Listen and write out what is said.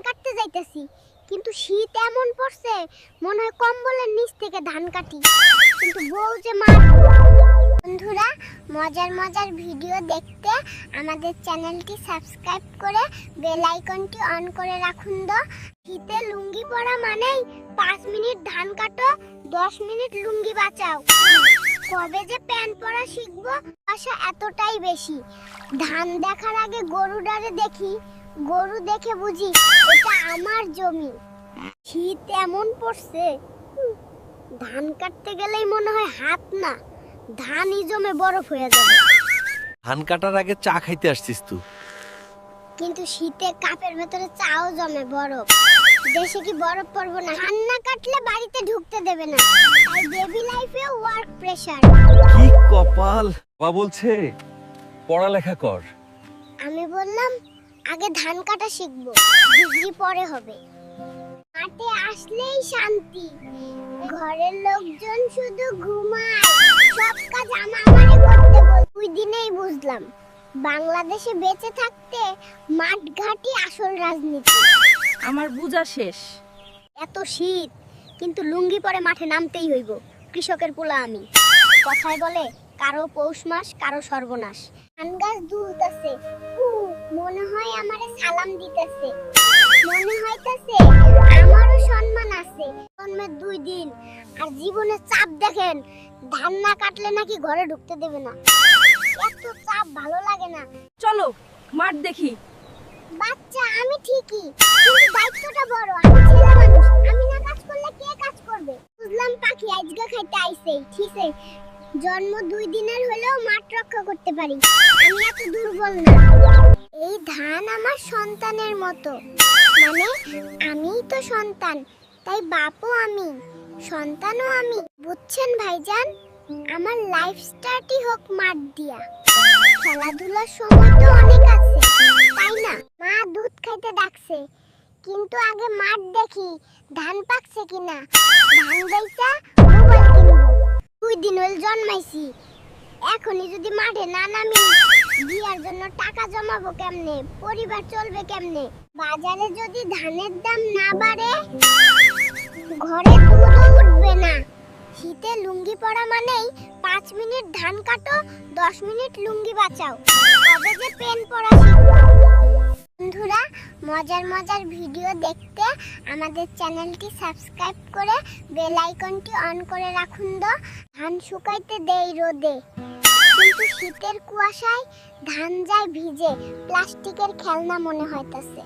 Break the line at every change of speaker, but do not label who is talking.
কাটতে যাইতেছি, কিন্তু শীত এমন পড়ছে মনে হয় কম্বলের নিচ থেকে ধান কাটি, কিন্তু বউ যে মারবো। বন্ধুরা, মজার মজার ভিডিও দেখতে আমাদের চ্যানেলটি সাবস্ক্রাইব করে বেল আইকনটি অন করে রাখুন। শীতে লুঙ্গি পরা মানেই 5 মিনিট ধান কাটো, 10 মিনিট লুঙ্গি বাঁচাও। কবে যে প্যান্ট পরা শিখবো, আশা এতটাই বেশি। ধান দেখার আগে গরু ডারে দেখি, গরু দেখে বুঝি এটা আমার জমি। শীত এমন পড়ছে, ধান কাটতে গেলেই মনে হয় হাত না, ধানই জমে বরফ হয়ে যাবে।
ধান কাটার আগে চা খাইতে আসছিস তুই?
কিন্তু শীতে কাপের ভেতরে চাও জমে বরফ। দেশে কি বরফ পড়বো না? ধান না কাটলে বাড়িতে ঢুকতে দেবে না। তাই বেবি লাইফে ওয়ার্ক প্রেসার।
কি কপাল! বাবা বলছে পড়ালেখা কর।
আমি বললাম আগে ধান কাটা শিখবো, ডিগ্রি পরে হবে। মাঠে আসলেই শান্তি, ঘরের লোকজন শুধু ঘুমায়, সব কাজ আমারে করতে বল। 2 দিনেই বুঝলাম বাংলাদেশে বেঁচে থাকতে মাঠ ঘাটই আসল রাজনীতি।
আমার বুঝা শেষ।
এত শীত, কিন্তু লুঙ্গি পরে মাঠে নামতেই হইব। কৃষকের পোলা আমি। কথায় বলে কারো পৌষ মাস কারো সর্বনাশ। ধান গাছ দুলতাছে, মনে হয় আমারে সালাম দিতেছে। মনে হইতাছে আমারও সম্মান আছে। জন্মের 2 দিন আর জীবনে চাপ দেখেন, ধান না কাটলে নাকি ঘরে ঢুকতে দেবে না। এত চাপ ভালো লাগে না।
চলো মাঠ দেখি।
বাচ্চা আমি ঠিকই, কিন্তু দায়িত্বটা বড়। আমি ছেলে মানুষ, আমি না কাজ করলে কে কাজ করবে? বুঝলাম পাখি আজকে খাইতে আইছে, ঠিকই। জন্ম 2 দিনের হলেও মাঠ রক্ষা করতে পারি। আমি এত দুর্বল না। এই ধান আমার সন্তানের মতো, মানে আমিই তো সন্তান, তাই বাপও আমি, সন্তানও আমি। বুঝছেন ভাইজান? আমার লাইফ স্টার্টই হোক মাঠ দিয়া। খেলাধুলার সময় তো অনেক আছে, তাই না? মা দুধ খাইতে ডাকছে, কিন্তু আগে মাঠ দেখি ধান পাকছে কিনা। ধান বেচা মোবাইল কিনবো। 2 দিন হল জন্মাইছি, এখনই যদি মাঠে না নামি, বিয়ার জন্য টাকা জমাবো কেমনে? পরিবার চলবে কেমনে? বাজারে যদি ধানের দাম না বাড়ে, ঘরে দুধও উঠবে না। শীতে লুঙ্গি পরা মানেই 5 মিনিট ধান কাটো, 10 মিনিট লুঙ্গি বাঁচাও। কবে যে পেন পরা শিখবো? বন্ধুরা, মজার মজার ভিডিও দেখতে আমাদের চ্যানেলটি সাবস্ক্রাইব করে বেল আইকনটি অন করে রাখুন। ধান শুকাইতে দেই রোদে, কিন্তু শীতের কুয়াশায় ধান যায় ভিজে, প্লাস্টিকের খেলনা মনে হইতাছে।